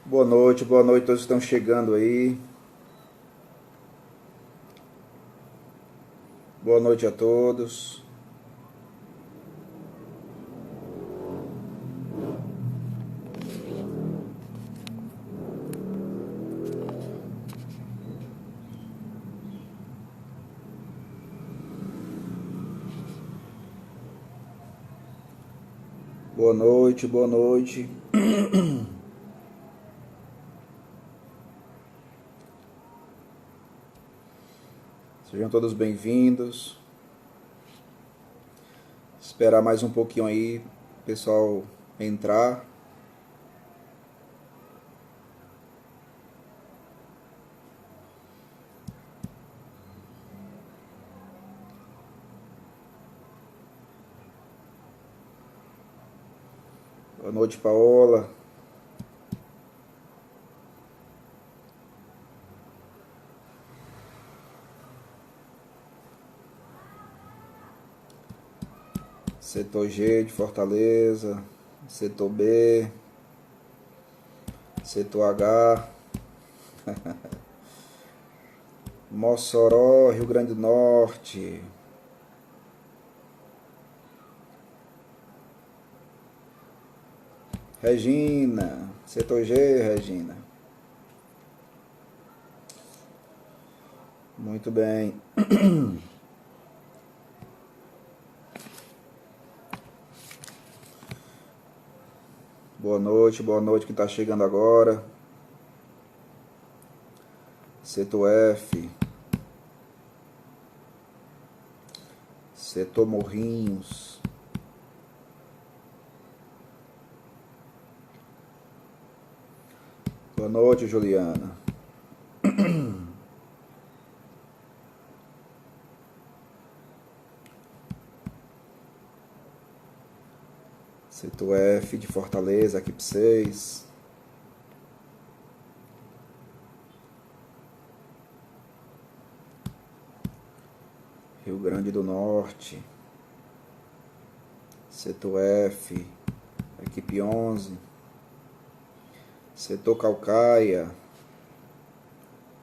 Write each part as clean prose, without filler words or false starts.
Boa noite, todos estão chegando aí. Boa noite a todos. Boa noite, boa noite. Sejam todos bem-vindos. Esperar mais um pouquinho aí, o pessoal entrar. Boa noite, Paola. Setor G de Fortaleza, Setor B, Setor H, Mossoró, Rio Grande do Norte, Regina, Setor G, Regina. Muito bem. Boa noite quem está chegando agora. Setor F. Setor Morrinhos. Boa noite, Juliana. Setor F de Fortaleza, equipe 6. Rio Grande do Norte. Setor F, equipe 11. Setor Caucaia.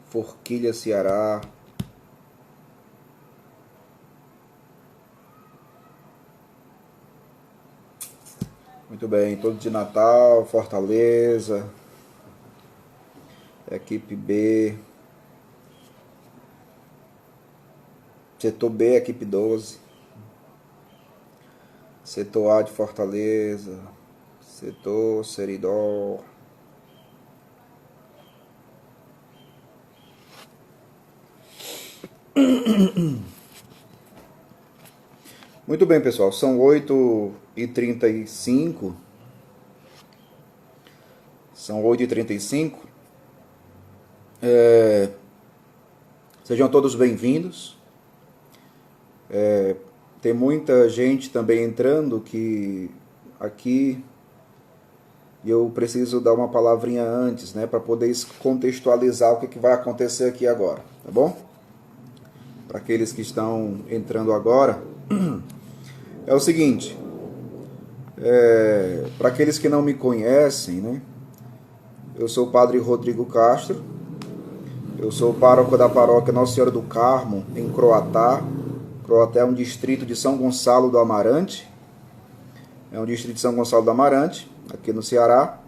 Forquilha, Ceará. Muito bem, todos de Natal, Fortaleza, equipe B, setor B, equipe 12, setor A de Fortaleza, setor Seridó. Muito bem, pessoal, são 8h35. São 8h35. Sejam todos bem-vindos. Tem muita gente também entrando que aqui eu preciso dar uma palavrinha antes, né, para poder contextualizar o que vai acontecer aqui agora, tá bom? Para aqueles que estão entrando agora, é o seguinte, para aqueles que não me conhecem, né, eu sou o Padre Rodrigo Castro, eu sou o pároco da paróquia Nossa Senhora do Carmo, em Croatá, o hotel é um distrito de São Gonçalo do Amarante. É um distrito de São Gonçalo do Amarante, aqui no Ceará.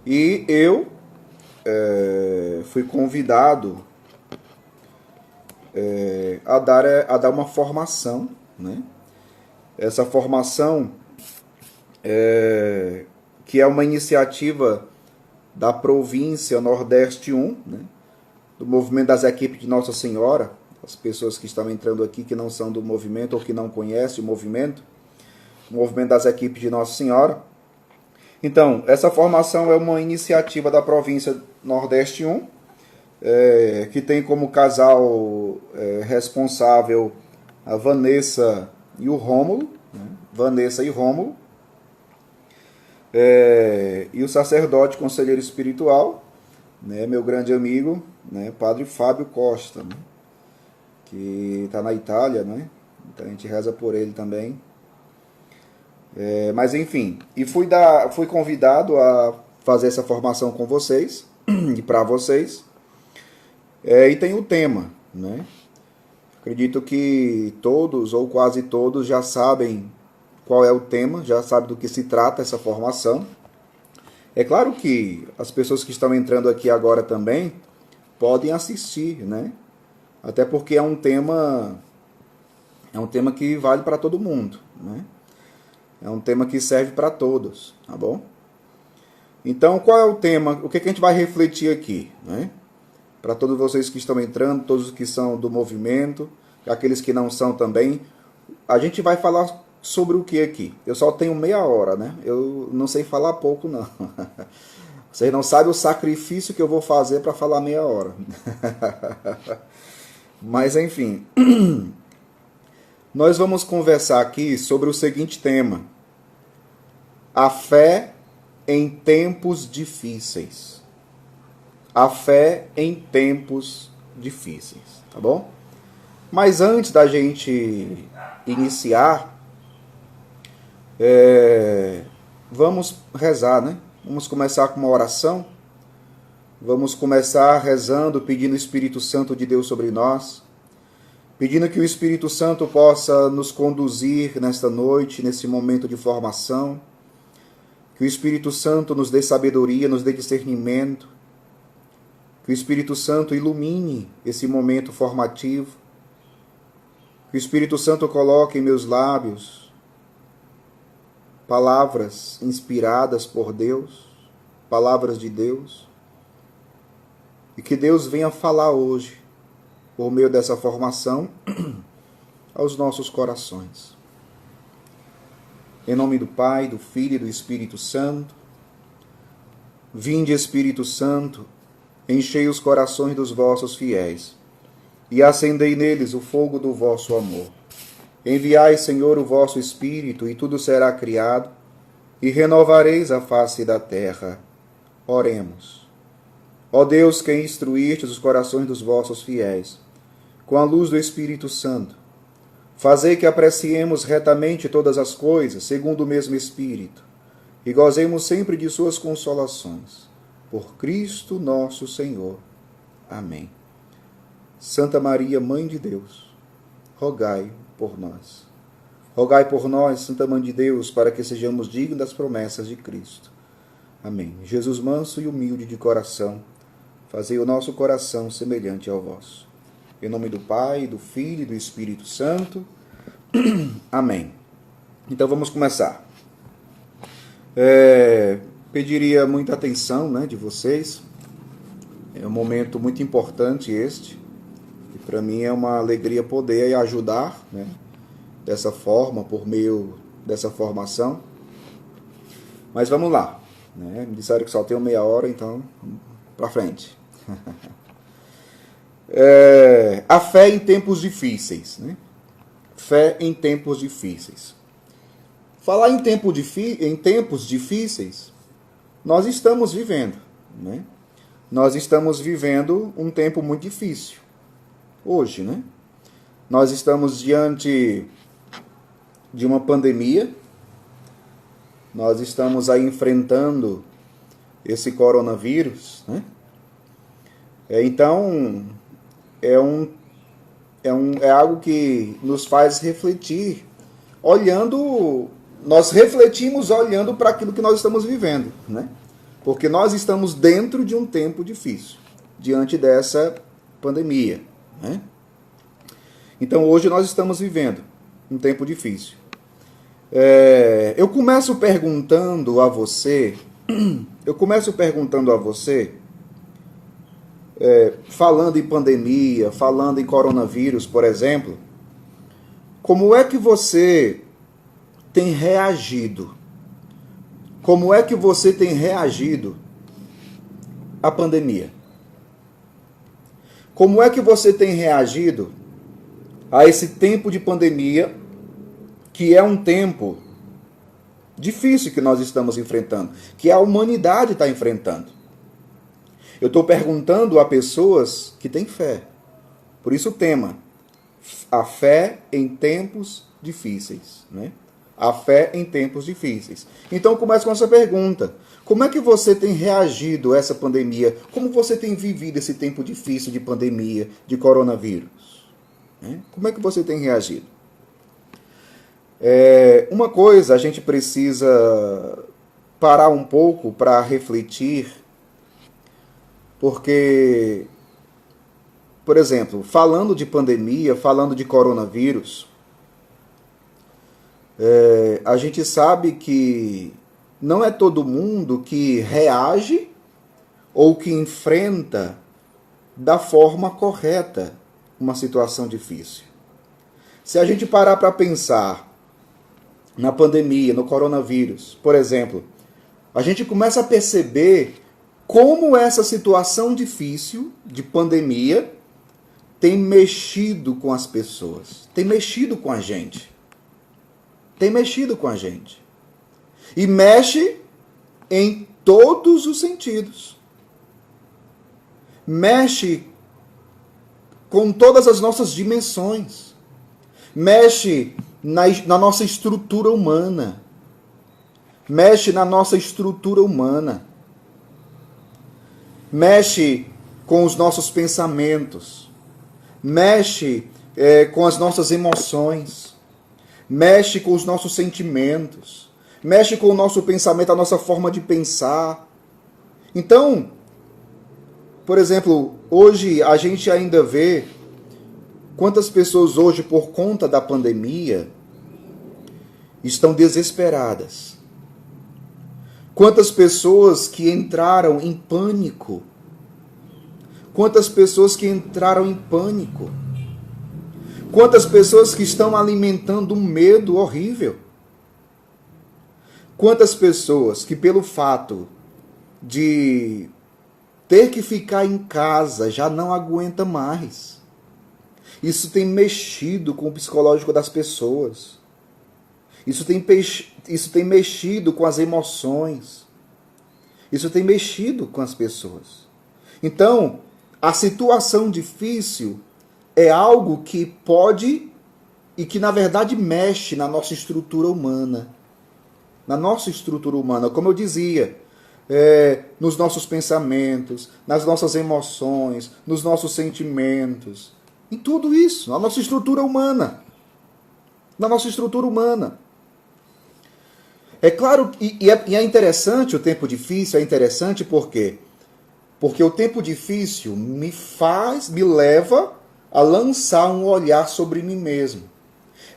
E eu fui convidado a dar uma formação, né? Essa formação que é uma iniciativa da província Nordeste 1, né? Do movimento das equipes de Nossa Senhora. As pessoas que estão entrando aqui que não são do movimento ou que não conhecem o movimento das equipes de Nossa Senhora. Então, essa formação é uma iniciativa da província Nordeste 1, que tem como casal responsável a Vanessa e o Rômulo, né? Vanessa e Rômulo, e o sacerdote conselheiro espiritual, né, meu grande amigo, né, Padre Fábio Costa, né, que está na Itália, né? Então a gente reza por ele também. Mas enfim, e fui convidado a fazer essa formação com vocês e para vocês. E tem o tema, né? Acredito que todos ou quase todos já sabem qual é o tema, já sabem do que se trata essa formação. É claro que as pessoas que estão entrando aqui agora também podem assistir, né? Até porque é um tema que vale para todo mundo, né? É um tema que serve para todos, tá bom? Então, qual é o tema? O que a gente vai refletir aqui, né? Para todos vocês que estão entrando, todos que são do movimento, aqueles que não são também, a gente vai falar sobre o que aqui? Eu só tenho meia hora, né? Eu não sei falar pouco, não. Vocês não sabem o sacrifício que eu vou fazer para falar meia hora. Mas, enfim, nós vamos conversar aqui sobre o seguinte tema: a fé em tempos difíceis. A fé em tempos difíceis, tá bom? Mas antes da gente iniciar, vamos rezar, né? Vamos começar com uma oração. Vamos começar rezando, pedindo o Espírito Santo de Deus sobre nós, pedindo que o Espírito Santo possa nos conduzir nesta noite, nesse momento de formação, que o Espírito Santo nos dê sabedoria, nos dê discernimento, que o Espírito Santo ilumine esse momento formativo, que o Espírito Santo coloque em meus lábios palavras inspiradas por Deus, palavras de Deus, e que Deus venha falar hoje, por meio dessa formação, aos nossos corações. Em nome do Pai, do Filho e do Espírito Santo. Vinde, Espírito Santo, enchei os corações dos vossos fiéis, e acendei neles o fogo do vosso amor. Enviai, Senhor, o vosso Espírito, e tudo será criado, e renovareis a face da terra. Oremos. Ó Deus, que instruístes os corações dos vossos fiéis, com a luz do Espírito Santo, fazei que apreciemos retamente todas as coisas, segundo o mesmo Espírito, e gozemos sempre de suas consolações. Por Cristo nosso Senhor. Amém. Santa Maria, Mãe de Deus, rogai por nós. Rogai por nós, Santa Mãe de Deus, para que sejamos dignos das promessas de Cristo. Amém. Jesus manso e humilde de coração, fazei o nosso coração semelhante ao vosso. Em nome do Pai, do Filho e do Espírito Santo. Amém. Então vamos começar. Pediria muita atenção, né, de vocês. É um momento muito importante este. E para mim é uma alegria poder ajudar, né, dessa forma, por meio dessa formação. Mas vamos lá. Né? Me disseram que só tenho meia hora, então vamos para frente. A fé em tempos difíceis, né? Fé em tempos difíceis. Falar em tempos difíceis, nós estamos vivendo, né? Nós estamos vivendo um tempo muito difícil hoje, né? Nós estamos diante de uma pandemia, nós estamos aí enfrentando esse coronavírus, né? Então, é algo que nos faz refletir, olhando, nós refletimos olhando para aquilo que nós estamos vivendo, né? Porque nós estamos dentro de um tempo difícil, diante dessa pandemia, né? Então hoje nós estamos vivendo um tempo difícil. Eu começo perguntando a você, falando em pandemia, falando em coronavírus, por exemplo, como é que você tem reagido? Como é que você tem reagido à pandemia? Como é que você tem reagido a esse tempo de pandemia, que é um tempo difícil que nós estamos enfrentando, que a humanidade está enfrentando? Eu estou perguntando a pessoas que têm fé. Por isso o tema, a fé em tempos difíceis, né? A fé em tempos difíceis. Então eu começo com essa pergunta. Como é que você tem reagido a essa pandemia? Como você tem vivido esse tempo difícil de pandemia, de coronavírus? Como é que você tem reagido? Uma coisa, a gente precisa parar um pouco para refletir, porque, por exemplo, falando de pandemia, falando de coronavírus, a gente sabe que não é todo mundo que reage ou que enfrenta da forma correta uma situação difícil. Se a gente parar para pensar na pandemia, no coronavírus, por exemplo, a gente começa a perceber como essa situação difícil de pandemia tem mexido com as pessoas, tem mexido com a gente. Tem mexido com a gente. E mexe em todos os sentidos. Mexe com todas as nossas dimensões. Mexe na nossa estrutura humana. Mexe na nossa estrutura humana. Mexe com os nossos pensamentos. Mexe com as nossas emoções. Mexe com os nossos sentimentos, mexe com o nosso pensamento, a nossa forma de pensar. Então, por exemplo, hoje a gente ainda vê quantas pessoas hoje, por conta da pandemia, estão desesperadas. Quantas pessoas que entraram em pânico. Quantas pessoas que entraram em pânico. Quantas pessoas que estão alimentando um medo horrível. Quantas pessoas que, pelo fato de ter que ficar em casa, já não aguenta mais. Isso tem mexido com o psicológico das pessoas. Isso tem mexido com as emoções. Isso tem mexido com as pessoas. Então, a situação difícil é algo que pode e que, na verdade, mexe na nossa estrutura humana. Na nossa estrutura humana, como eu dizia, nos nossos pensamentos, nas nossas emoções, nos nossos sentimentos, em tudo isso, na nossa estrutura humana. Na nossa estrutura humana. É claro, e é interessante o tempo difícil, é interessante por quê? Porque o tempo difícil me leva a lançar um olhar sobre mim mesmo.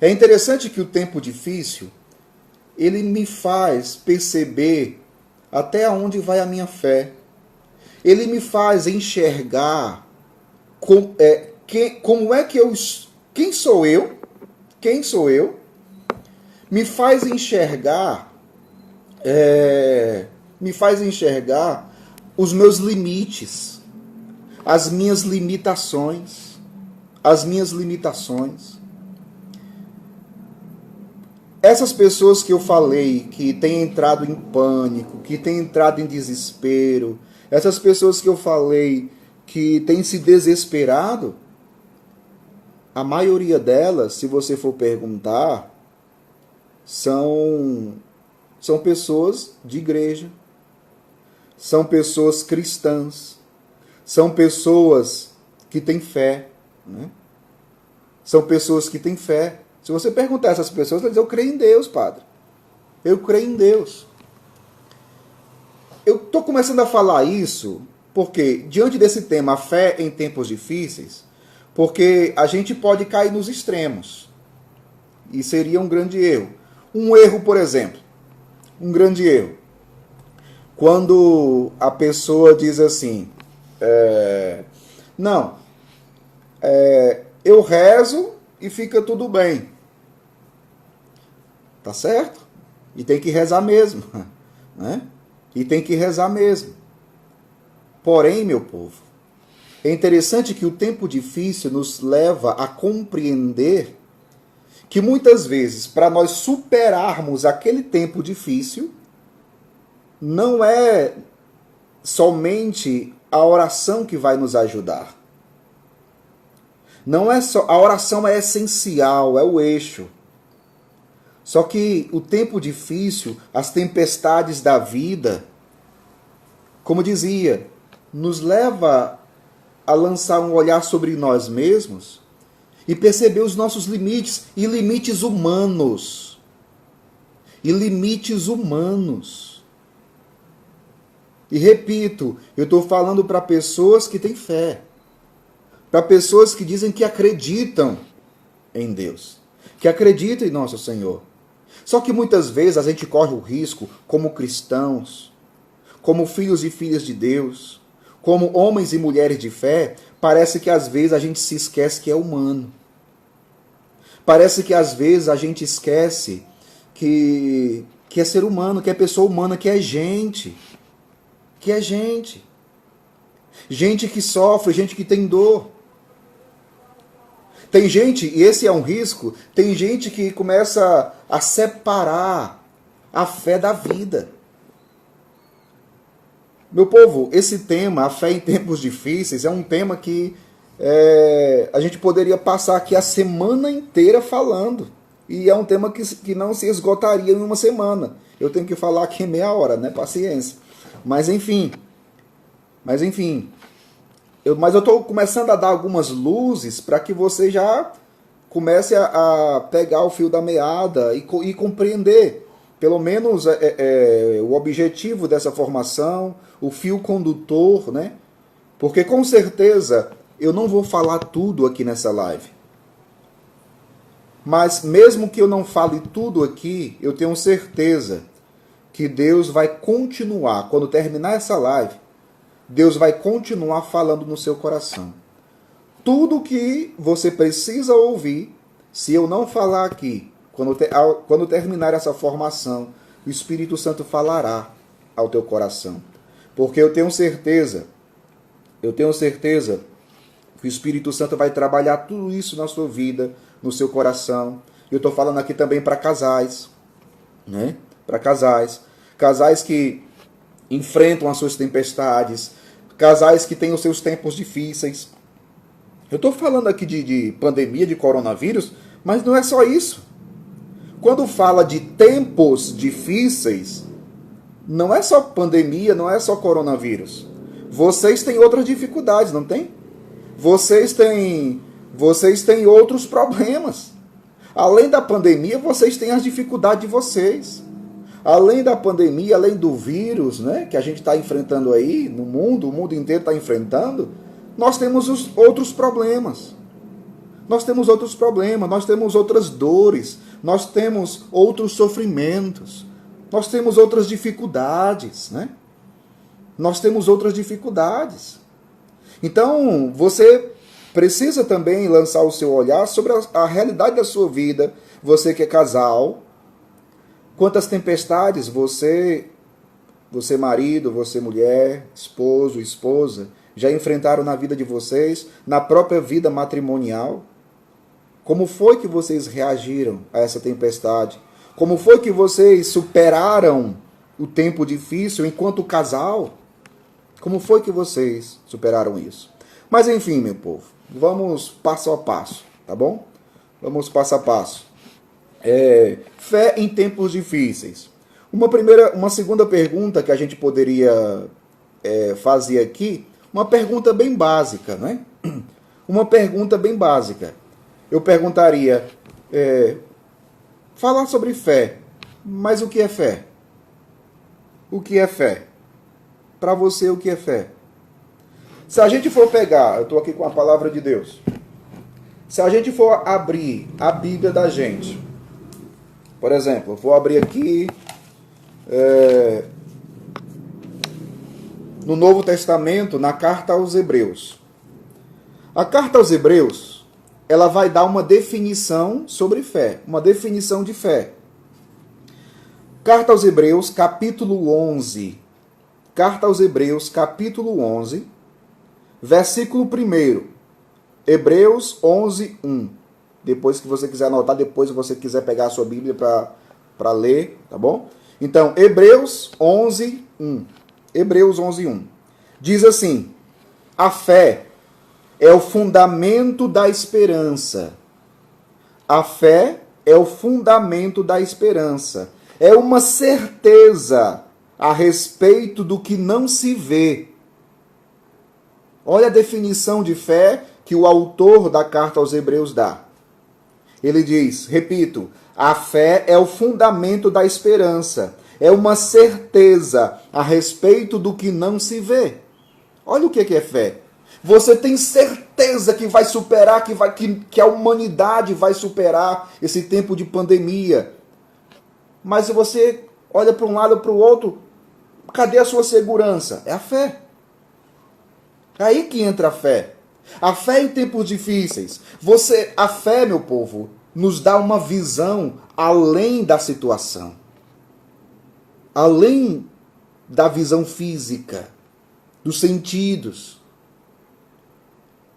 É interessante que o tempo difícil, ele me faz perceber até onde vai a minha fé. Ele me faz enxergar como é que eu... Quem sou eu? Quem sou eu? Me faz enxergar... me faz enxergar os meus limites, as minhas limitações. As minhas limitações. Essas pessoas que eu falei, que têm entrado em pânico, que têm entrado em desespero, essas pessoas que eu falei que têm se desesperado, a maioria delas, se você for perguntar, são pessoas de igreja, são pessoas cristãs, são pessoas que têm fé, né? São pessoas que têm fé. Se você perguntar a essas pessoas, elas dizem, eu creio em Deus, padre. Eu creio em Deus. Eu estou começando a falar isso porque, diante desse tema, a fé em tempos difíceis, porque a gente pode cair nos extremos. E seria um grande erro. Um erro, por exemplo, um grande erro. Quando a pessoa diz assim, eu rezo e fica tudo bem. Tá certo? E tem que rezar mesmo. Né? E tem que rezar mesmo. Porém, meu povo, é interessante que o tempo difícil nos leva a compreender que muitas vezes, para nós superarmos aquele tempo difícil, não é somente a oração que vai nos ajudar. Não é só, a oração é essencial, é o eixo. Só que o tempo difícil, as tempestades da vida, como dizia, nos leva a lançar um olhar sobre nós mesmos e perceber os nossos limites, e limites humanos. E limites humanos. E repito, eu estou falando para pessoas que têm fé. Para pessoas que dizem que acreditam em Deus. Que acreditam em nosso Senhor. Só que muitas vezes a gente corre o risco, como cristãos, como filhos e filhas de Deus, como homens e mulheres de fé, parece que às vezes a gente se esquece que é humano. Parece que às vezes a gente esquece que é ser humano, que é pessoa humana, que é gente. Que é gente. Gente que sofre, gente que tem dor. Tem gente, e esse é um risco, tem gente que começa a separar a fé da vida. Meu povo, esse tema, a fé em tempos difíceis, é um tema que a gente poderia passar aqui a semana inteira falando. E é um tema que não se esgotaria em uma semana. Eu tenho que falar aqui em meia hora, né? Paciência. Mas enfim. Mas eu estou começando a dar algumas luzes para que você já comece a pegar o fio da meada e compreender, pelo menos, o objetivo dessa formação, o fio condutor, né? Porque com certeza eu não vou falar tudo aqui nessa live. Mas mesmo que eu não fale tudo aqui, eu tenho certeza que Deus vai continuar, quando terminar essa live, Deus vai continuar falando no seu coração. Tudo que você precisa ouvir, se eu não falar aqui, quando terminar essa formação, o Espírito Santo falará ao teu coração. Porque eu tenho certeza que o Espírito Santo vai trabalhar tudo isso na sua vida, no seu coração. Eu estou falando aqui também para casais, né? Para casais. Casais que enfrentam as suas tempestades, casais que têm os seus tempos difíceis. Eu estou falando aqui de pandemia, de coronavírus, mas não é só isso. Quando fala de tempos difíceis, não é só pandemia, não é só coronavírus. Vocês têm outras dificuldades, não tem? Vocês têm outros problemas. Além da pandemia, vocês têm as dificuldades de vocês. Além da pandemia, além do vírus, né, que a gente está enfrentando aí no mundo, o mundo inteiro está enfrentando, nós temos outros problemas. Nós temos outros problemas, nós temos outras dores, nós temos outros sofrimentos, nós temos outras dificuldades, né? Nós temos outras dificuldades. Então, você precisa também lançar o seu olhar sobre a realidade da sua vida, você que é casal. Quantas tempestades você marido, você mulher, esposo, esposa, já enfrentaram na vida de vocês, na própria vida matrimonial? Como foi que vocês reagiram a essa tempestade? Como foi que vocês superaram o tempo difícil enquanto casal? Como foi que vocês superaram isso? Mas enfim, meu povo, vamos passo a passo, tá bom? Vamos passo a passo. Fé em tempos difíceis. Uma segunda pergunta que a gente poderia fazer aqui, uma pergunta bem básica, né? Uma pergunta bem básica. eu perguntaria, falar sobre fé, mas o que é fé? O que é fé? Para você, o que é fé? Se a gente for pegar, eu estou aqui com a palavra de Deus, se a gente for abrir a Bíblia da gente, por exemplo, eu vou abrir aqui no Novo Testamento, na carta aos Hebreus. A carta aos Hebreus, ela vai dar uma definição sobre fé, uma definição de fé. Carta aos Hebreus, capítulo 11. Carta aos Hebreus, capítulo 11, versículo 1. Hebreus 11, 1. Depois que você quiser anotar, depois que você quiser pegar a sua Bíblia para ler, tá bom? Então, Hebreus 11, 1. Hebreus 11, 1. Diz assim: a fé é o fundamento da esperança. A fé é o fundamento da esperança. É uma certeza a respeito do que não se vê. Olha a definição de fé que o autor da carta aos Hebreus dá. Ele diz, repito, a fé é o fundamento da esperança. É uma certeza a respeito do que não se vê. Olha o que é fé. Você tem certeza que vai superar, que a humanidade vai superar esse tempo de pandemia. Mas se você olha para um lado ou para o outro, cadê a sua segurança? É a fé. É aí que entra a fé. A fé em tempos difíceis. A fé, meu povo, nos dá uma visão além da situação. Além da visão física, dos sentidos.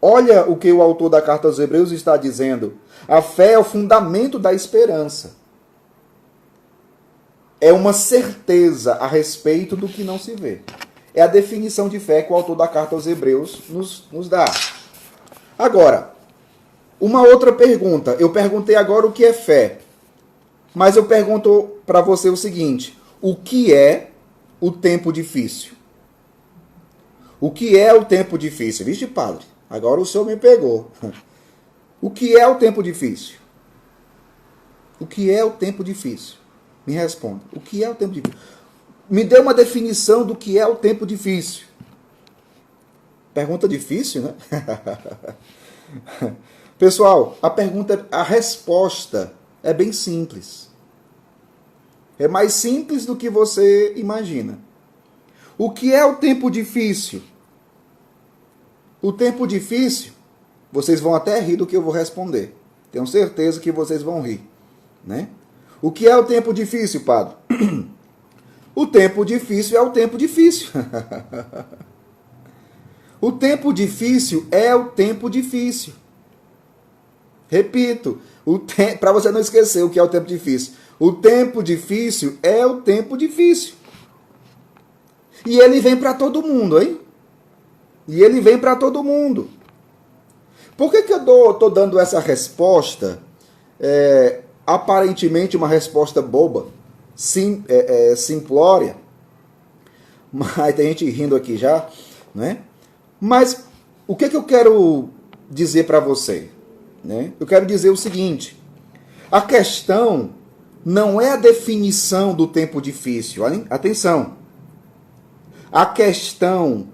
Olha o que o autor da carta aos Hebreus está dizendo. A fé é o fundamento da esperança. É uma certeza a respeito do que não se vê. É a definição de fé que o autor da carta aos Hebreus nos dá. Agora, uma outra pergunta. Eu perguntei agora o que é fé. Mas eu pergunto para você o seguinte. O que é o tempo difícil? O que é o tempo difícil? Vixe, padre, agora o senhor me pegou. O que é o tempo difícil? O que é o tempo difícil? Me responda. O que é o tempo difícil? Me dê uma definição do que é o tempo difícil. Pergunta difícil, né? Pessoal, a resposta é bem simples. É mais simples do que você imagina. O que é o tempo difícil? O tempo difícil, vocês vão até rir do que eu vou responder. Tenho certeza que vocês vão rir, né? O que é o tempo difícil, padre? O tempo difícil é o tempo difícil. O tempo difícil é o tempo difícil. Repito, para você não esquecer o que é o tempo difícil. O tempo difícil é o tempo difícil. E ele vem para todo mundo, hein? E ele vem para todo mundo. Por que eu estou dando essa resposta, aparentemente uma resposta boba, simplória? Mas tem gente rindo aqui já, né? Mas o que eu quero dizer para você? Né? Eu quero dizer o seguinte. A questão não é a definição do tempo difícil. Hein? Atenção. A questão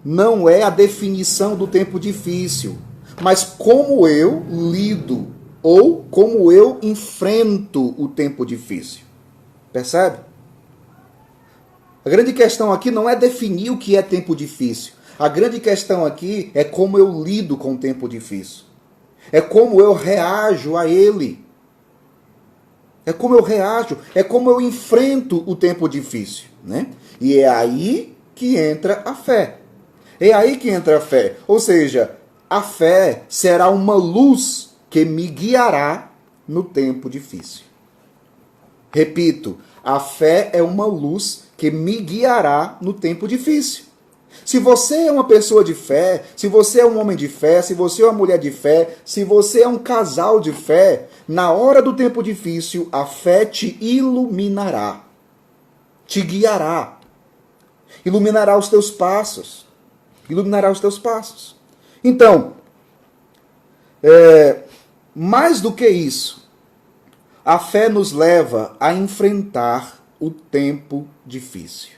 não é a definição do tempo difícil, mas como eu lido ou como eu enfrento o tempo difícil. Percebe? A grande questão aqui não é definir o que é tempo difícil. A grande questão aqui é como eu lido com o tempo difícil. É como eu reajo a ele. É como eu reajo, é como eu enfrento o tempo difícil, né? E é aí que entra a fé. É aí que entra a fé. Ou seja, a fé será uma luz que me guiará no tempo difícil. Repito, a fé é uma luz que me guiará no tempo difícil. Se você é uma pessoa de fé, se você é um homem de fé, se você é uma mulher de fé, se você é um casal de fé, na hora do tempo difícil, a fé te iluminará, te guiará, iluminará os teus passos, iluminará os teus passos. Então, Mais do que isso, a fé nos leva a enfrentar o tempo difícil.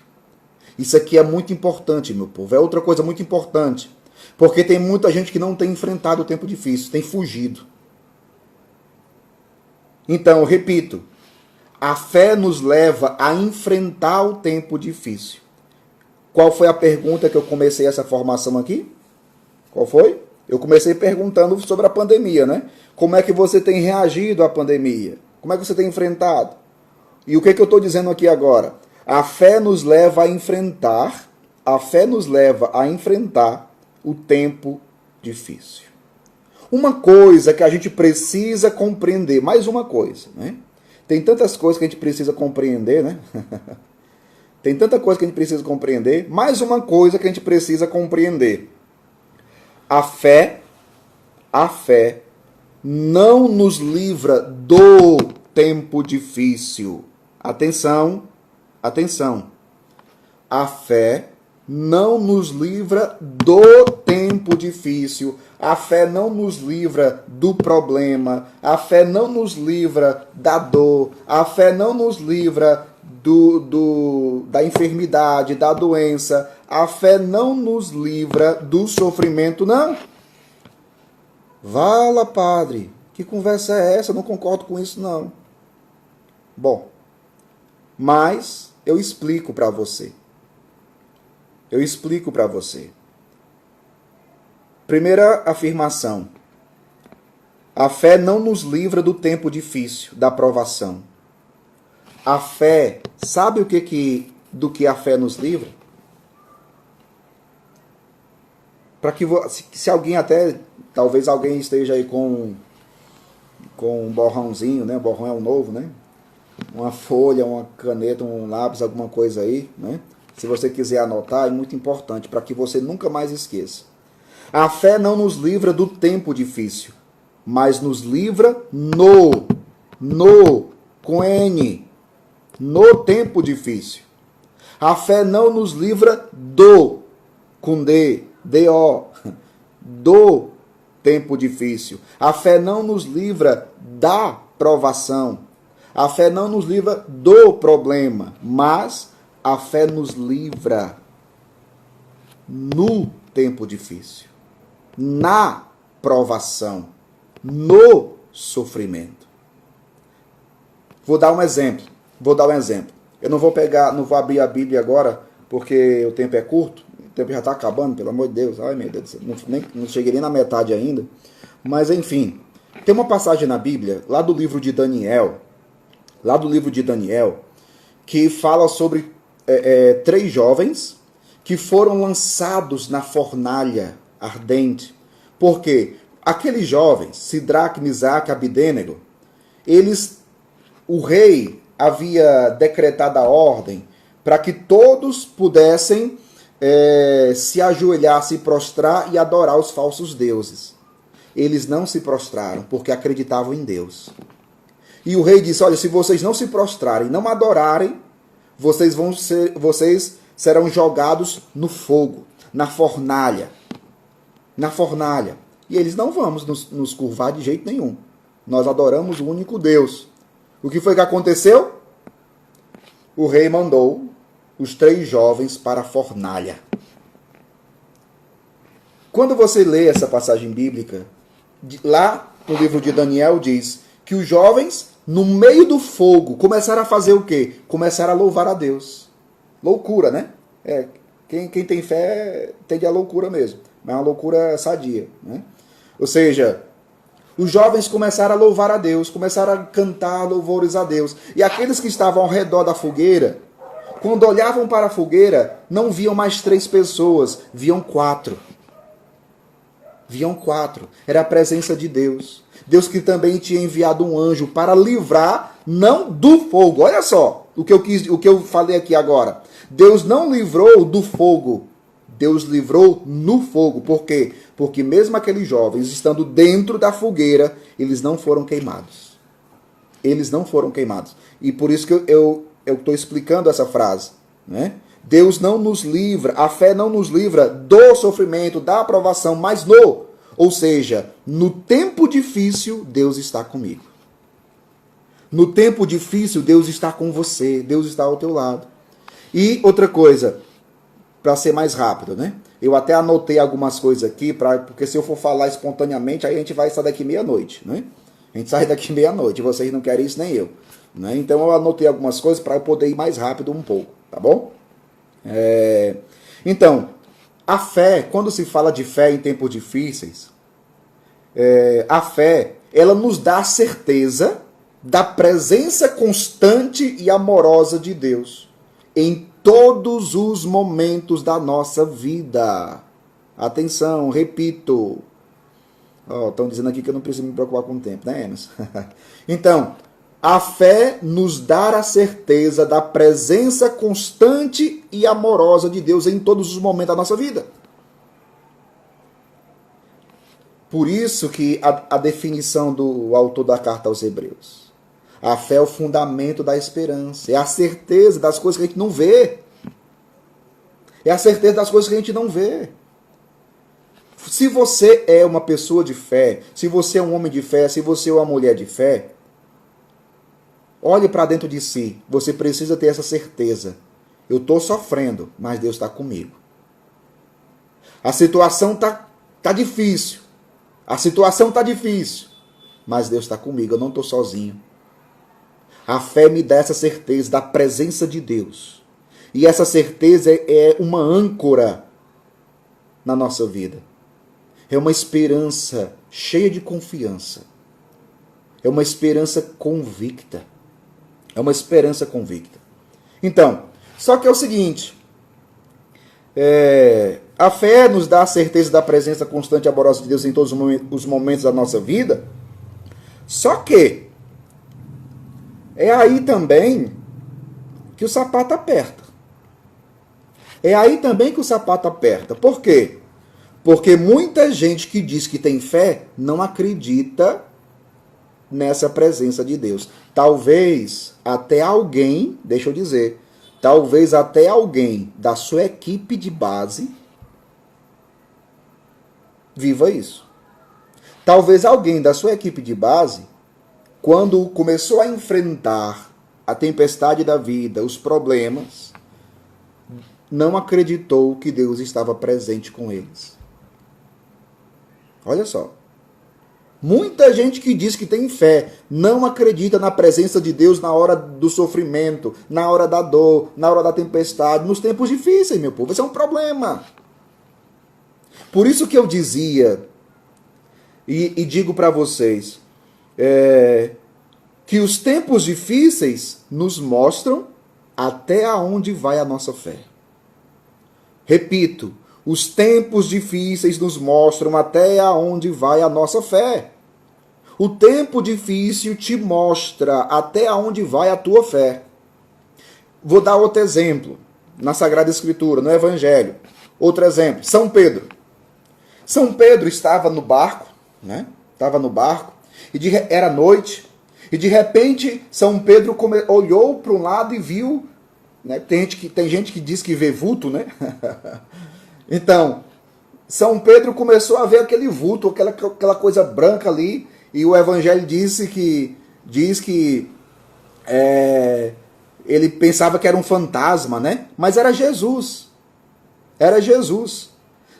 Isso aqui é muito importante, meu povo. É outra coisa muito importante. Porque tem muita gente que não tem enfrentado o tempo difícil, tem fugido. Então, eu repito, a fé nos leva a enfrentar o tempo difícil. Qual foi a pergunta que eu comecei essa formação aqui? Qual foi? Eu comecei perguntando sobre a pandemia, né? Como é que você tem reagido à pandemia? Como é que você tem enfrentado? E o que eu estou dizendo aqui agora? A fé nos leva a enfrentar o tempo difícil. Uma coisa que a gente precisa compreender, mais uma coisa, né? Tem tantas coisas que a gente precisa compreender, né? Tem tanta coisa que a gente precisa compreender, mais uma coisa que a gente precisa compreender. A fé não nos livra do tempo difícil. Atenção. A fé não nos livra do tempo difícil. A fé não nos livra do problema. A fé não nos livra da dor. A fé não nos livra da enfermidade, da doença. A fé não nos livra do sofrimento, não. Vala, padre. Que conversa é essa? Eu não concordo com isso, não. Bom, mas eu explico para você. Primeira afirmação. A fé não nos livra do tempo difícil, da provação. A fé, sabe do que a fé nos livra? Para que se alguém talvez alguém esteja aí com um borrãozinho, né? Borrão é um novo, né? Uma folha, uma caneta, um lápis, alguma coisa aí, né? Se você quiser anotar, é muito importante para que você nunca mais esqueça. A fé não nos livra do tempo difícil, mas nos livra com N, no tempo difícil. A fé não nos livra com D, D-O, do tempo difícil. A fé não nos livra da provação. A fé não nos livra do problema, mas a fé nos livra no tempo difícil, na provação, no sofrimento. Vou dar um exemplo. Eu não vou abrir a Bíblia agora, porque o tempo é curto. O tempo já está acabando, pelo amor de Deus. Ai, meu Deus do céu. Não cheguei nem na metade ainda. Mas, enfim, tem uma passagem na Bíblia, lá do livro de Daniel, que fala sobre 3 jovens que foram lançados na fornalha ardente. Por quê? Aqueles jovens, Sidraque, Misaque, Abidênego, o rei havia decretado a ordem para que todos pudessem se ajoelhar, se prostrar e adorar os falsos deuses. Eles não se prostraram porque acreditavam em Deus. E o rei disse, olha, se vocês não se prostrarem, não adorarem, vocês serão jogados no fogo, na fornalha. E eles não vamos nos curvar de jeito nenhum. Nós adoramos o único Deus. O que foi que aconteceu? O rei mandou os 3 jovens para a fornalha. Quando você lê essa passagem bíblica, lá no livro de Daniel diz que os jovens, no meio do fogo, começaram a fazer o quê? Começaram a louvar a Deus. Loucura, né? Quem tem fé tende a loucura mesmo. Mas é uma loucura sadia, né? Ou seja, os jovens começaram a louvar a Deus, começaram a cantar louvores a Deus. E aqueles que estavam ao redor da fogueira, quando olhavam para a fogueira, não viam mais 3 pessoas, viam 4. Era a presença de Deus. Deus que também tinha enviado um anjo para livrar, não do fogo. Olha só o que eu falei aqui agora. Deus não livrou do fogo. Deus livrou no fogo. Por quê? Porque mesmo aqueles jovens, estando dentro da fogueira, eles não foram queimados. E por isso que eu estou explicando essa frase, né? Deus não nos livra, a fé não nos livra do sofrimento, da aprovação, mas Ou seja, no tempo difícil, Deus está comigo. No tempo difícil, Deus está com você, Deus está ao teu lado. E outra coisa, para ser mais rápido, né? Eu até anotei algumas coisas aqui, porque se eu for falar espontaneamente, aí a gente vai sair daqui meia-noite, né? A gente sai daqui meia-noite, vocês não querem isso, nem eu. Né? Então eu anotei algumas coisas para eu poder ir mais rápido um pouco, tá bom? Então, a fé, quando se fala de fé em tempos difíceis, a fé, ela nos dá a certeza da presença constante e amorosa de Deus em todos os momentos da nossa vida. Atenção, repito. Estão dizendo aqui que eu não preciso me preocupar com o tempo, né, Emerson? Então, a fé nos dá a certeza da presença constante e amorosa de Deus em todos os momentos da nossa vida. Por isso que a definição do autor da carta aos Hebreus. A fé é o fundamento da esperança. É a certeza das coisas que a gente não vê. É a certeza das coisas que a gente não vê. Se você é uma pessoa de fé, se você é um homem de fé, se você é uma mulher de fé, olhe para dentro de si. Você precisa ter essa certeza. Eu estou sofrendo, mas Deus está comigo. A situação tá difícil. A situação está difícil, mas Deus está comigo. Eu não estou sozinho. A fé me dá essa certeza da presença de Deus. E essa certeza é uma âncora na nossa vida. É uma esperança cheia de confiança. É uma esperança convicta. É uma esperança convicta. Então, só que é o seguinte. A fé nos dá a certeza da presença constante e amorosa de Deus em todos os momentos da nossa vida. Só que é aí também que o sapato aperta. É aí também que o sapato aperta. Por quê? Porque muita gente que diz que tem fé não acredita nessa presença de Deus. Talvez até alguém, deixa eu dizer, talvez até alguém da sua equipe de base viva isso. Talvez alguém da sua equipe de base, quando começou a enfrentar a tempestade da vida, os problemas, não acreditou que Deus estava presente com eles. Olha só. Muita gente que diz que tem fé não acredita na presença de Deus na hora do sofrimento, na hora da dor, na hora da tempestade, nos tempos difíceis, meu povo. Esse é um problema. Por isso que eu dizia e digo para vocês que os tempos difíceis nos mostram até aonde vai a nossa fé. Repito, os tempos difíceis nos mostram até aonde vai a nossa fé. O tempo difícil te mostra até aonde vai a tua fé. Vou dar outro exemplo, na Sagrada Escritura, no Evangelho. Outro exemplo, São Pedro. São Pedro estava no barco, né? Estava no barco, era noite, e de repente São Pedro olhou para um lado e viu, né? Tem gente que diz que vê vulto, né? Então, São Pedro começou a ver aquele vulto, aquela coisa branca ali, e o Evangelho diz que ele pensava que era um fantasma, né? Mas era Jesus. Era Jesus.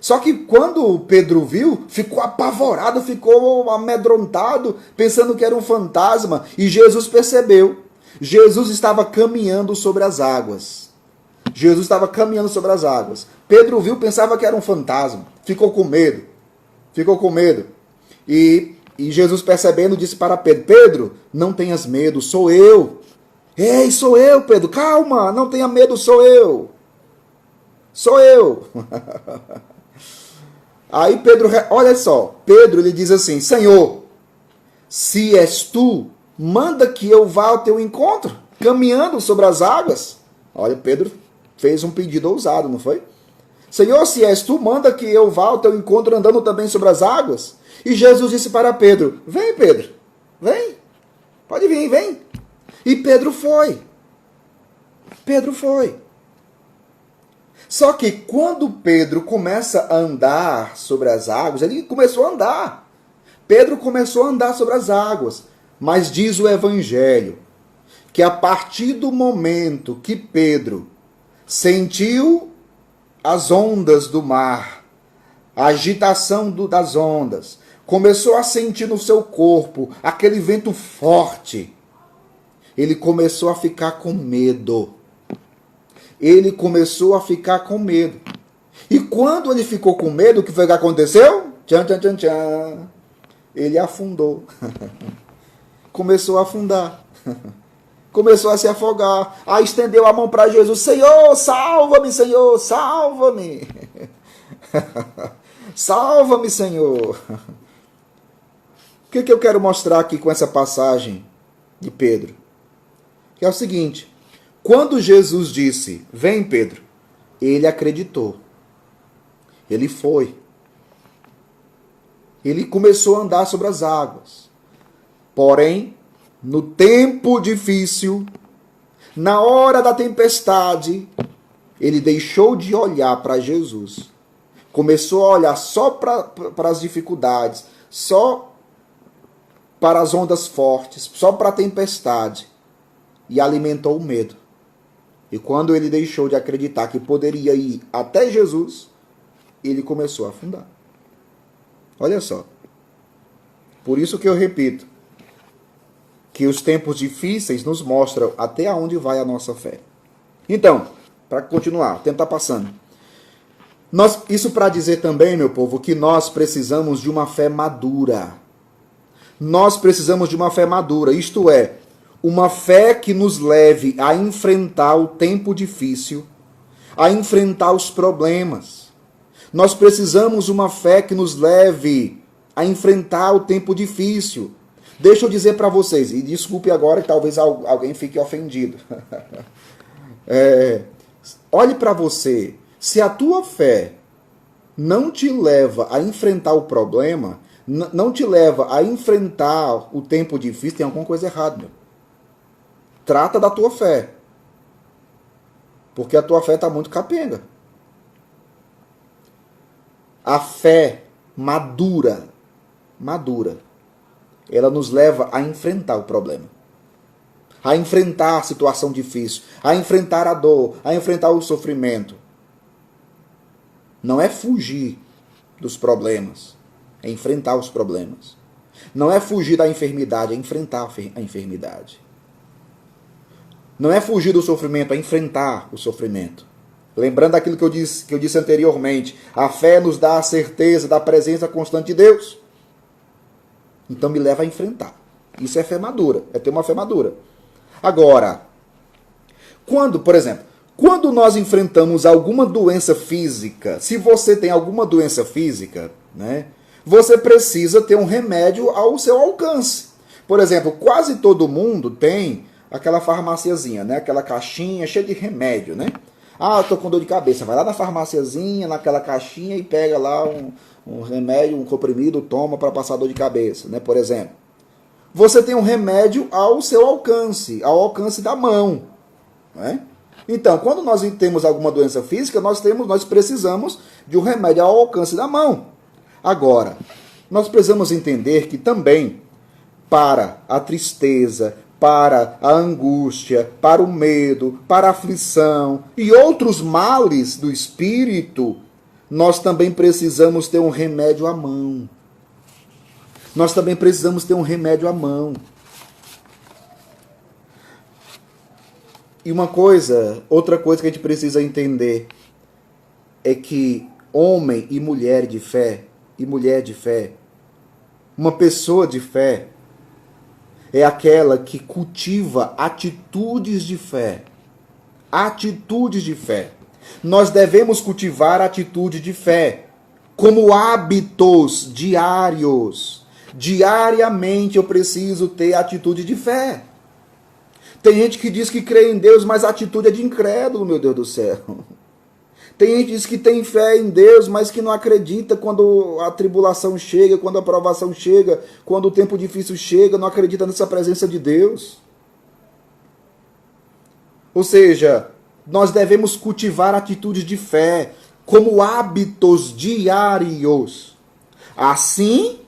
Só que quando Pedro viu, ficou apavorado, ficou amedrontado, pensando que era um fantasma. E Jesus percebeu. Jesus estava caminhando sobre as águas. Jesus estava caminhando sobre as águas. Pedro viu, pensava que era um fantasma. Ficou com medo. Ficou com medo. E Jesus, percebendo, disse para Pedro: Pedro, não tenhas medo, sou eu. Ei, sou eu, Pedro. Calma, não tenha medo, sou eu. Sou eu. Aí Pedro, olha só, Pedro lhe diz assim: Senhor, se és tu, manda que eu vá ao teu encontro, caminhando sobre as águas. Olha, Pedro fez um pedido ousado, não foi? Senhor, se és tu, manda que eu vá ao teu encontro andando também sobre as águas. E Jesus disse para Pedro: vem, Pedro, vem, pode vir, vem. E Pedro foi. Pedro foi. Só que quando Pedro começa a andar sobre as águas, ele começou a andar. Pedro começou a andar sobre as águas. Mas diz o Evangelho que a partir do momento que Pedro sentiu as ondas do mar, a agitação das ondas, começou a sentir no seu corpo aquele vento forte, ele começou a ficar com medo. Ele começou a ficar com medo. E quando ele ficou com medo, o que foi que aconteceu? Tchan, tchan, tchan, tchan. Ele afundou. Começou a afundar. Começou a se afogar. Aí estendeu a mão para Jesus. Senhor, salva-me, Senhor, salva-me. Salva-me, Senhor. O que eu quero mostrar aqui com essa passagem de Pedro? Que é o seguinte. Quando Jesus disse, vem Pedro, ele acreditou. Ele foi. Ele começou a andar sobre as águas. Porém, no tempo difícil, na hora da tempestade, ele deixou de olhar para Jesus. Começou a olhar só para as dificuldades, só para as ondas fortes, só para a tempestade. E alimentou o medo. E quando ele deixou de acreditar que poderia ir até Jesus, ele começou a afundar. Olha só. Por isso que eu repito, que os tempos difíceis nos mostram até onde vai a nossa fé. Então, para continuar, o tempo está passando. Isso para dizer também, meu povo, que nós precisamos de uma fé madura. Nós precisamos de uma fé madura, isto é, uma fé que nos leve a enfrentar o tempo difícil, a enfrentar os problemas. Nós precisamos de uma fé que nos leve a enfrentar o tempo difícil. Deixa eu dizer para vocês, e desculpe agora que talvez alguém fique ofendido. Olhe para você, se a tua fé não te leva a enfrentar o problema, não te leva a enfrentar o tempo difícil, tem alguma coisa errada, meu. Trata da tua fé. Porque a tua fé está muito capenga. A fé madura, ela nos leva a enfrentar o problema. A enfrentar a situação difícil. A enfrentar a dor. A enfrentar o sofrimento. Não é fugir dos problemas. É enfrentar os problemas. Não é fugir da enfermidade. É enfrentar a enfermidade. Não é fugir do sofrimento, é enfrentar o sofrimento. Lembrando aquilo que eu disse anteriormente, a fé nos dá a certeza da presença constante de Deus. Então me leva a enfrentar. Isso é fé madura, é ter uma fé madura. Agora, por exemplo, quando nós enfrentamos alguma doença física, se você tem alguma doença física, né, você precisa ter um remédio ao seu alcance. Por exemplo, quase todo mundo tem aquela farmáciazinha, né? Aquela caixinha cheia de remédio, né? Ah, eu tô com dor de cabeça. Vai lá na farmáciazinha, naquela caixinha e pega lá um remédio, um comprimido, toma para passar dor de cabeça, né? Por exemplo. Você tem um remédio ao seu alcance, ao alcance da mão, né? Então, quando nós temos alguma doença física, nós precisamos de um remédio ao alcance da mão. Agora, nós precisamos entender que também para a tristeza, para a angústia, para o medo, para a aflição e outros males do espírito, nós também precisamos ter um remédio à mão. Nós também precisamos ter um remédio à mão. E outra coisa que a gente precisa entender é que homem e mulher de fé, uma pessoa de fé, é aquela que cultiva atitudes de fé. Atitudes de fé. Nós devemos cultivar atitude de fé como hábitos diários. Diariamente eu preciso ter atitude de fé. Tem gente que diz que crê em Deus, mas a atitude é de incrédulo, meu Deus do céu. Tem gente que diz que tem fé em Deus, mas que não acredita quando a tribulação chega, quando a provação chega, quando o tempo difícil chega, não acredita nessa presença de Deus. Ou seja, nós devemos cultivar atitudes de fé como hábitos diários. Assim,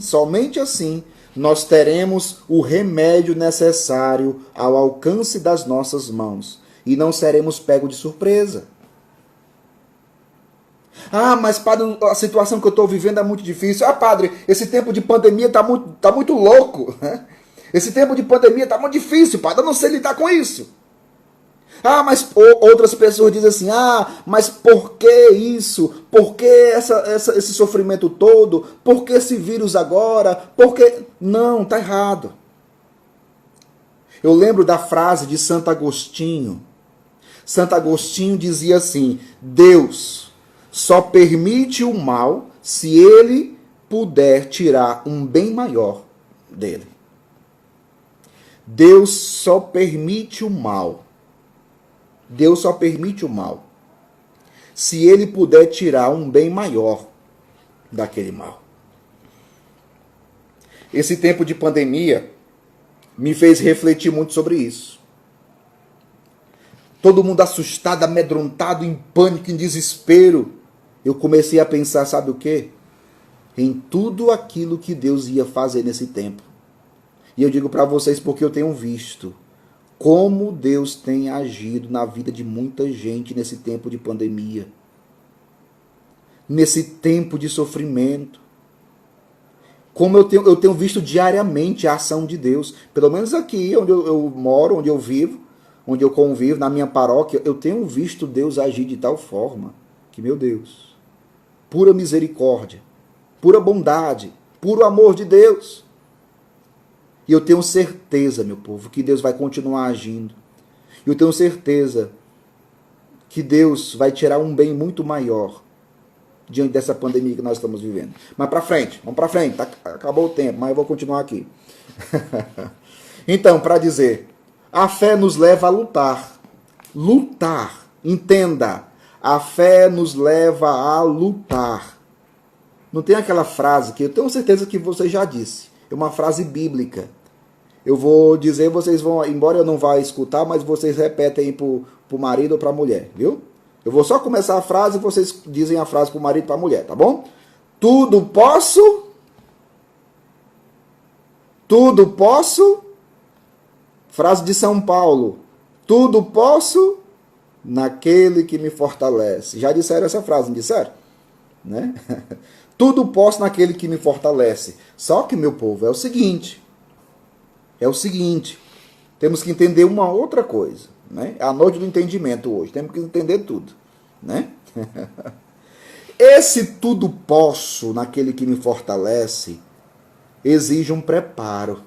somente assim, nós teremos o remédio necessário ao alcance das nossas mãos e não seremos pegos de surpresa. Ah, mas padre, a situação que eu estou vivendo é muito difícil. Ah, padre, esse tempo de pandemia está muito louco. Esse tempo de pandemia está muito difícil, padre, eu não sei lidar com isso. Ah, mas outras pessoas dizem assim, mas por que isso? Por que esse sofrimento todo? Por que esse vírus agora? Por que... Não, está errado. Eu lembro da frase de Santo Agostinho. Santo Agostinho dizia assim, Deus só permite o mal se ele puder tirar um bem maior dele. Deus só permite o mal. Deus só permite o mal se ele puder tirar um bem maior daquele mal. Esse tempo de pandemia me fez refletir muito sobre isso. Todo mundo assustado, amedrontado, em pânico, em desespero. Eu comecei a pensar, sabe o quê? Em tudo aquilo que Deus ia fazer nesse tempo. E eu digo para vocês porque eu tenho visto como Deus tem agido na vida de muita gente nesse tempo de pandemia. Nesse tempo de sofrimento. Como eu tenho visto diariamente a ação de Deus. Pelo menos aqui onde eu moro, onde eu vivo, onde eu convivo, na minha paróquia, eu tenho visto Deus agir de tal forma que, meu Deus, pura misericórdia, pura bondade, puro amor de Deus. E eu tenho certeza, meu povo, que Deus vai continuar agindo. E eu tenho certeza que Deus vai tirar um bem muito maior diante dessa pandemia que nós estamos vivendo. Mas para frente, vamos para frente. Acabou o tempo, mas eu vou continuar aqui. Então, para dizer, a fé nos leva a lutar. Lutar. Entenda. A fé nos leva a lutar. Não tem aquela frase que eu tenho certeza que você já disse. É uma frase bíblica. Eu vou dizer, vocês vão, embora eu não vá escutar, mas vocês repetem pro marido ou pra mulher, viu? Eu vou só começar a frase e vocês dizem a frase pro marido e pra mulher, tá bom? Tudo posso. Tudo posso. Frase de São Paulo. Tudo posso naquele que me fortalece. Já disseram essa frase, não disseram? Né? Tudo posso naquele que me fortalece. Só que, meu povo, é o seguinte, temos que entender uma outra coisa, né? É a noite do entendimento hoje, temos que entender tudo, né? Esse tudo posso naquele que me fortalece exige um preparo.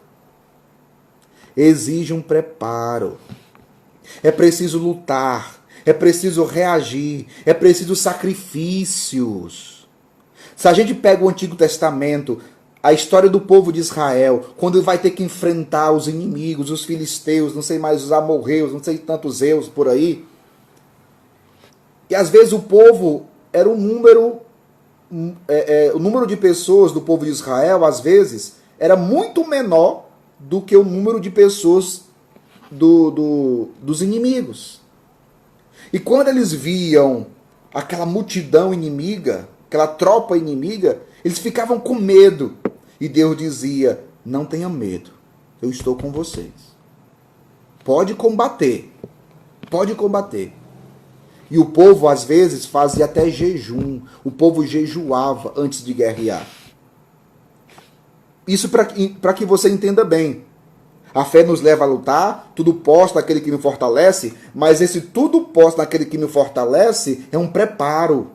Exige um preparo. É preciso lutar, é preciso reagir, é preciso sacrifícios. Se a gente pega o Antigo Testamento, a história do povo de Israel, quando vai ter que enfrentar os inimigos, os filisteus, não sei mais, os amorreus, não sei tantos eus por aí. E às vezes o povo era um número, o número de pessoas do povo de Israel, às vezes, era muito menor do que o número de pessoas dos inimigos. E quando eles viam aquela multidão inimiga, aquela tropa inimiga, eles ficavam com medo. E Deus dizia, não tenha medo, eu estou com vocês. Pode combater. Pode combater. E o povo, às vezes, fazia até jejum. O povo jejuava antes de guerrear. Isso para que você entenda bem. A fé nos leva a lutar, tudo posso naquele que me fortalece, mas esse tudo posso naquele que me fortalece é um preparo.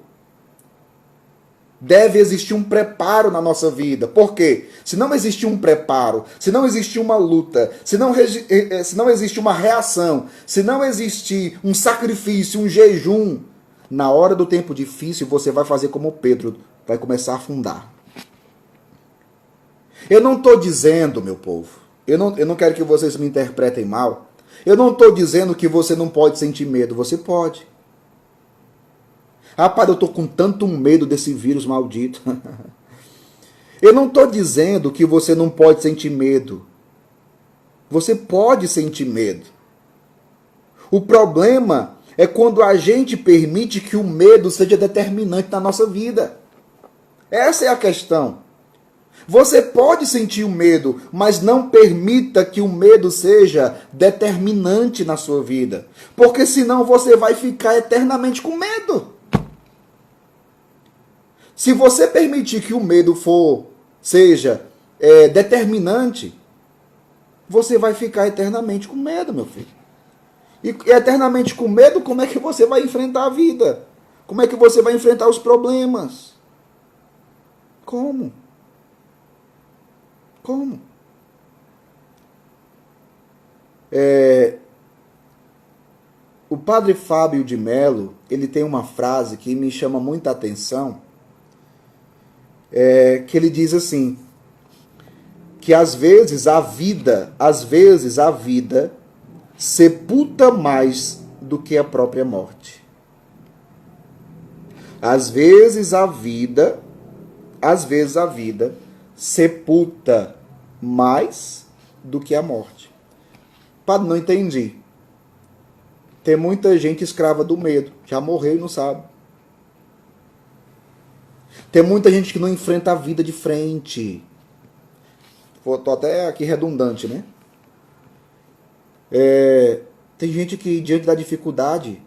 Deve existir um preparo na nossa vida. Por quê? Se não existir um preparo, se não existir uma luta, se não existir uma reação, se não existir um sacrifício, um jejum, na hora do tempo difícil você vai fazer como Pedro, vai começar a afundar. Eu não estou dizendo, meu povo, eu não quero que vocês me interpretem mal, eu não estou dizendo que você não pode sentir medo, você pode. Rapaz, eu estou com tanto medo desse vírus maldito. Eu não estou dizendo que você não pode sentir medo. Você pode sentir medo. O problema é quando a gente permite que o medo seja determinante na nossa vida. Essa é a questão. Você pode sentir o medo, mas não permita que o medo seja determinante na sua vida. Porque senão você vai ficar eternamente com medo. Se você permitir que o medo seja determinante, você vai ficar eternamente com medo, meu filho. E eternamente com medo, como é que você vai enfrentar a vida? Como é que você vai enfrentar os problemas? Como? Como? O padre Fábio de Mello, ele tem uma frase que me chama muita atenção, que ele diz assim, que às vezes a vida sepulta mais do que a própria morte. Às vezes a vida sepulta mais do que a morte. Padre, não entendi. Tem muita gente escrava do medo, já morreu e não sabe. Tem muita gente que não enfrenta a vida de frente. Tô até aqui redundante, né? Tem gente que, diante da dificuldade,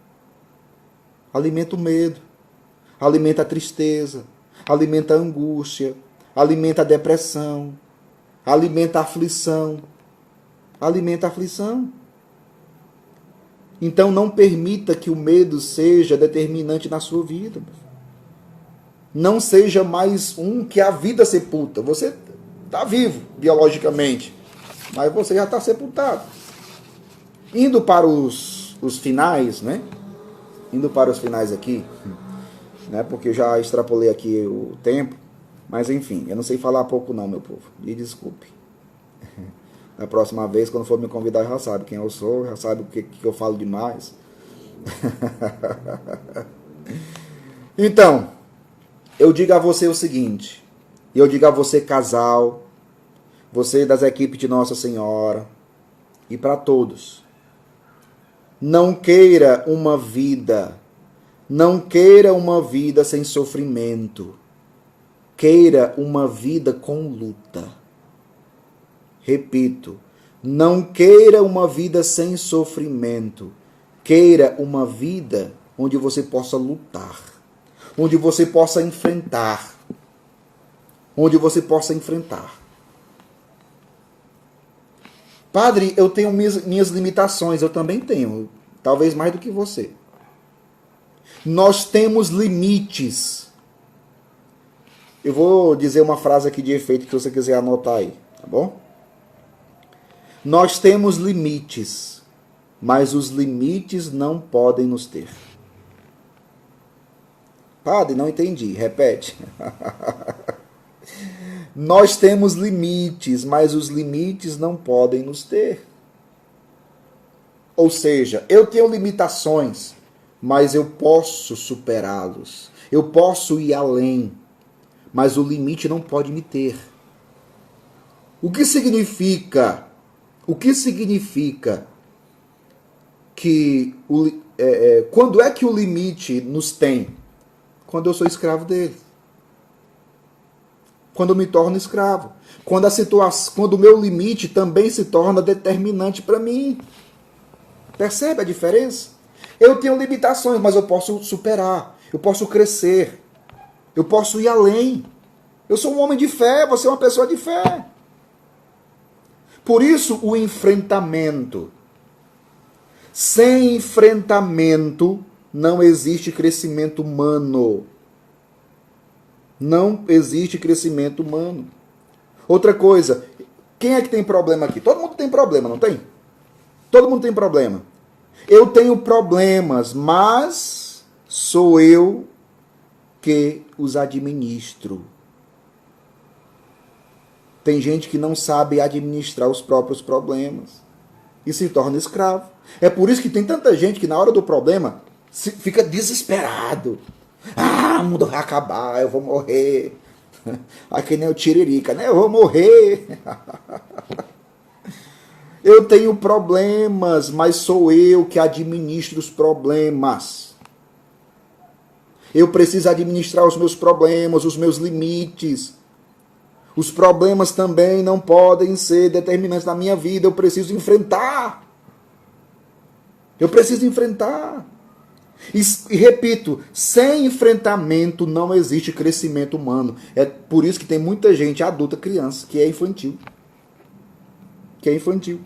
alimenta o medo, alimenta a tristeza, alimenta a angústia, alimenta a depressão, alimenta a aflição. Então não permita que o medo seja determinante na sua vida. Não seja mais um que a vida sepulta. Você está vivo biologicamente, mas você já está sepultado. Indo para os finais, né? Indo para os finais aqui, né? Porque eu já extrapolei aqui o tempo, mas enfim, eu não sei falar pouco não, meu povo. Me desculpe. Da próxima vez, quando for me convidar, já sabe quem eu sou, já sabe o que eu falo demais. Então, eu digo a você o seguinte, eu digo a você casal, você das equipes de Nossa Senhora, e para todos, não queira uma vida sem sofrimento, queira uma vida com luta. Repito, não queira uma vida sem sofrimento. Queira uma vida onde você possa lutar, onde você possa enfrentar. Padre, eu tenho minhas limitações, eu também tenho, talvez mais do que você. Nós temos limites. Eu vou dizer uma frase aqui de efeito que você quiser anotar aí, tá bom? Nós temos limites, mas os limites não podem nos ter. Padre, não entendi. Repete. Nós temos limites, mas os limites não podem nos ter. Ou seja, eu tenho limitações, mas eu posso superá-los. Eu posso ir além, mas o limite não pode me ter. O que significa que quando é que o limite nos tem? Quando eu sou escravo dele. Quando eu me torno escravo. Quando o meu limite também se torna determinante para mim. Percebe a diferença? Eu tenho limitações, mas eu posso superar. Eu posso crescer. Eu posso ir além. Eu sou um homem de fé, você é uma pessoa de fé. Por isso, o enfrentamento. Sem enfrentamento, não existe crescimento humano. Não existe crescimento humano. Outra coisa, quem é que tem problema aqui? Todo mundo tem problema, não tem? Todo mundo tem problema. Eu tenho problemas, mas sou eu que os administro. Tem gente que não sabe administrar os próprios problemas e se torna escravo. É por isso que tem tanta gente que na hora do problema fica desesperado. Ah, o mundo vai acabar, eu vou morrer. Aqui nem o Tiririca, né? Eu vou morrer. Eu tenho problemas, mas sou eu que administro os problemas. Eu preciso administrar os meus problemas, os meus limites. Os problemas também não podem ser determinantes na minha vida. Eu preciso enfrentar. Eu preciso enfrentar. E repito, sem enfrentamento não existe crescimento humano. É por isso que tem muita gente adulta, criança, que é infantil. Que é infantil.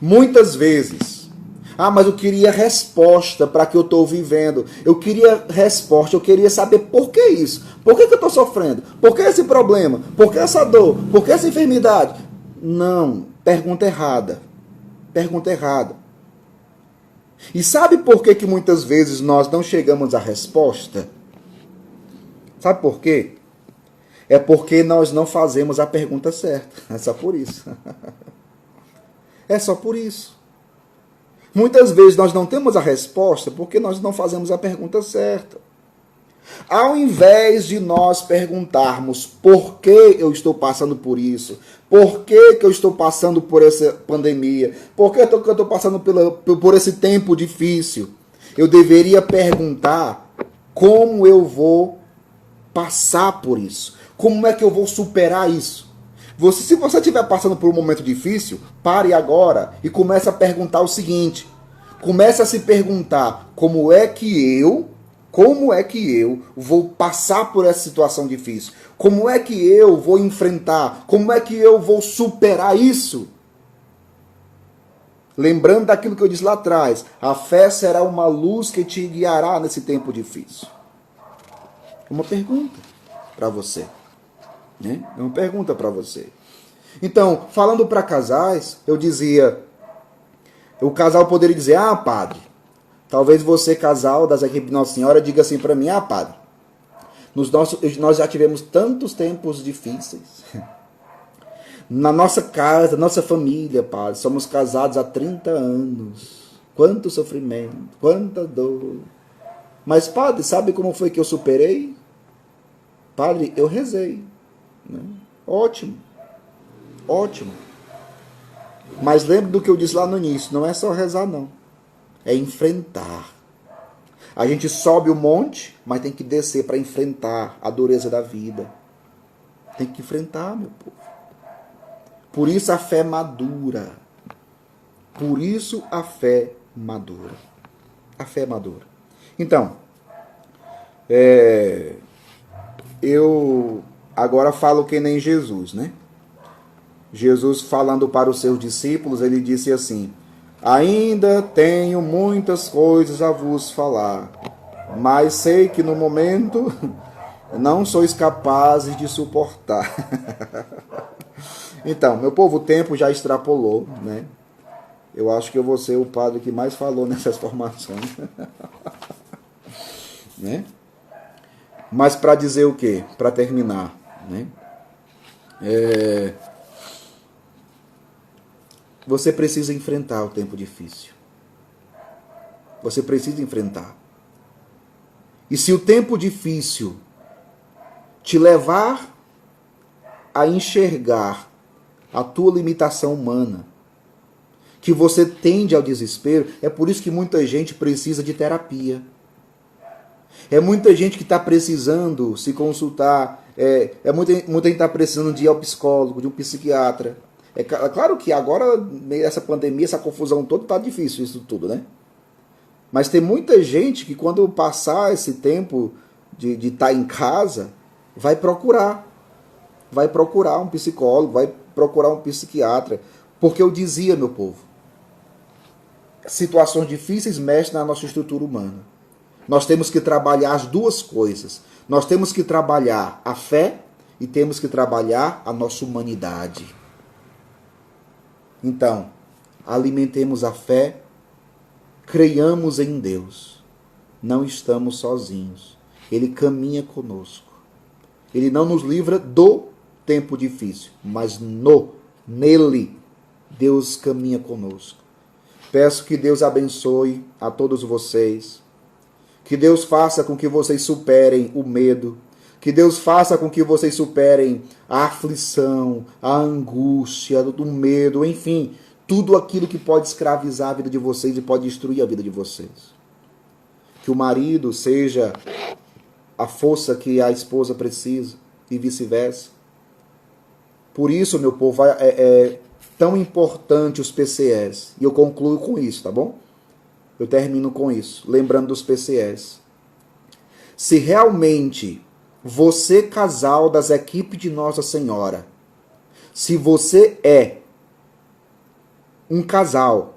Muitas vezes, mas eu queria resposta para que eu estou vivendo. Eu queria resposta, eu queria saber por que isso. Por que eu estou sofrendo? Por que esse problema? Por que essa dor? Por que essa enfermidade? Não, pergunta errada. Pergunta errada. E sabe por que muitas vezes nós não chegamos à resposta? Sabe por quê? É porque nós não fazemos a pergunta certa. É só por isso. É só por isso. Muitas vezes nós não temos a resposta porque nós não fazemos a pergunta certa. Ao invés de nós perguntarmos por que eu estou passando por isso, por que eu estou passando por essa pandemia, por que eu estou passando por esse tempo difícil, eu deveria perguntar como eu vou passar por isso, como é que eu vou superar isso. Se você estiver passando por um momento difícil, pare agora e comece a perguntar o seguinte, comece a se perguntar como é que eu vou passar por essa situação difícil? Como é que eu vou enfrentar? Como é que eu vou superar isso? Lembrando daquilo que eu disse lá atrás, a fé será uma luz que te guiará nesse tempo difícil. Uma pergunta para você. Né? É uma pergunta para você. Então, falando para casais, eu dizia, o casal poderia dizer, padre, talvez você, casal das equipes de Nossa Senhora, diga assim para mim, padre, nós já tivemos tantos tempos difíceis. Na nossa casa, nossa família, padre, somos casados há 30 anos. Quanto sofrimento, quanta dor. Mas, padre, sabe como foi que eu superei? Padre, eu rezei. Né? Ótimo. Ótimo. Mas lembre do que eu disse lá no início, não é só rezar, não. É enfrentar. A gente sobe o monte, mas tem que descer para enfrentar a dureza da vida. Tem que enfrentar, meu povo. Por isso a fé madura. Por isso a fé madura. A fé madura. Então, eu agora falo que nem Jesus, né? Jesus falando para os seus discípulos, ele disse assim, ainda tenho muitas coisas a vos falar, mas sei que no momento não sois capazes de suportar. Então, meu povo, o tempo já extrapolou, né? Eu acho que eu vou ser o padre que mais falou nessas formações. Né? Mas para dizer o quê? Para terminar, né? Você precisa enfrentar o tempo difícil. Você precisa enfrentar. E se o tempo difícil te levar a enxergar a tua limitação humana, que você tende ao desespero, é por isso que muita gente precisa de terapia. É muita gente que está precisando se consultar, muita gente está precisando de ir ao psicólogo, de um psiquiatra. É claro que agora, meio essa pandemia, essa confusão toda, está difícil isso tudo, né? Mas tem muita gente que quando passar esse tempo de estar em casa, vai procurar um psicólogo, vai procurar um psiquiatra. Porque eu dizia, meu povo, situações difíceis mexem na nossa estrutura humana. Nós temos que trabalhar as duas coisas. Nós temos que trabalhar a fé e temos que trabalhar a nossa humanidade. Então, alimentemos a fé, creiamos em Deus. Não estamos sozinhos. Ele caminha conosco. Ele não nos livra do tempo difícil, mas nele, Deus caminha conosco. Peço que Deus abençoe a todos vocês. Que Deus faça com que vocês superem o medo. Que Deus faça com que vocês superem a aflição, a angústia, do medo, enfim, tudo aquilo que pode escravizar a vida de vocês e pode destruir a vida de vocês. Que o marido seja a força que a esposa precisa e vice-versa. Por isso, meu povo, é tão importante os PCS. E eu concluo com isso, tá bom? Eu termino com isso, lembrando dos PCS. Se realmente você, casal das equipes de Nossa Senhora, se você é um casal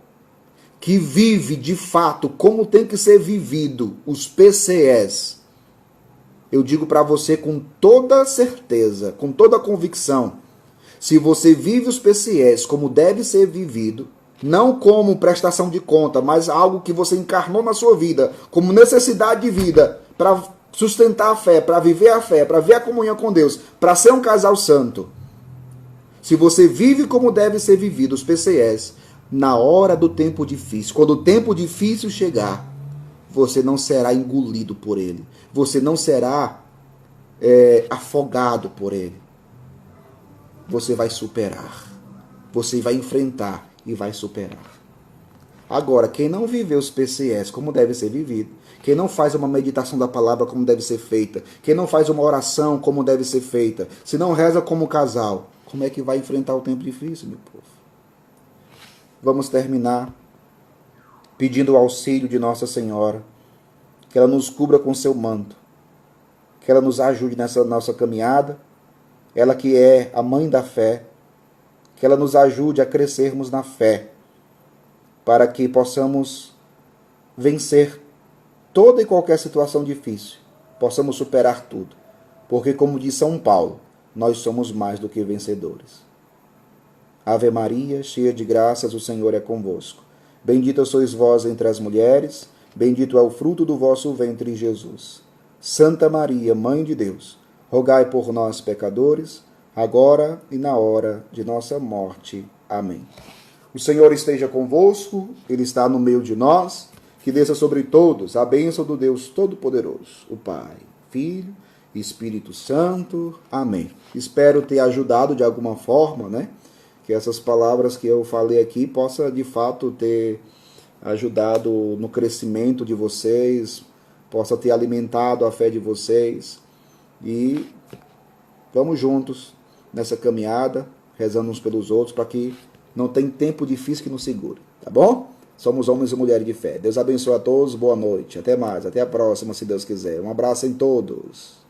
que vive de fato como tem que ser vivido os PCS, eu digo para você com toda certeza, com toda convicção, se você vive os PCS como deve ser vivido, não como prestação de conta, mas algo que você encarnou na sua vida, como necessidade de vida, para sustentar a fé, para viver a fé, para ver a comunhão com Deus, para ser um casal santo. Se você vive como deve ser vivido os PCS, na hora do tempo difícil, quando o tempo difícil chegar, você não será engolido por ele. Você não será afogado por ele. Você vai superar. Você vai enfrentar e vai superar. Agora, quem não viveu os PCS como deve ser vivido, quem não faz uma meditação da palavra como deve ser feita, quem não faz uma oração como deve ser feita, se não reza como casal, como é que vai enfrentar o tempo difícil, meu povo? Vamos terminar pedindo o auxílio de Nossa Senhora, que ela nos cubra com seu manto, que ela nos ajude nessa nossa caminhada, ela que é a mãe da fé, que ela nos ajude a crescermos na fé, para que possamos vencer toda e qualquer situação difícil, possamos superar tudo, porque como diz São Paulo, nós somos mais do que vencedores. Ave Maria, cheia de graças, o Senhor é convosco. Bendita sois vós entre as mulheres, bendito é o fruto do vosso ventre, Jesus. Santa Maria, Mãe de Deus, rogai por nós, pecadores, agora e na hora de nossa morte. Amém. O Senhor esteja convosco, Ele está no meio de nós, que desça sobre todos a bênção do Deus Todo-Poderoso, o Pai, Filho e Espírito Santo. Amém. Espero ter ajudado de alguma forma, né? Que essas palavras que eu falei aqui possa de fato ter ajudado no crescimento de vocês, possa ter alimentado a fé de vocês. E vamos juntos nessa caminhada, rezando uns pelos outros, para que não tenha tempo difícil que nos segure, tá bom? Somos homens e mulheres de fé. Deus abençoe a todos, boa noite, até mais, até a próxima, se Deus quiser. Um abraço em todos.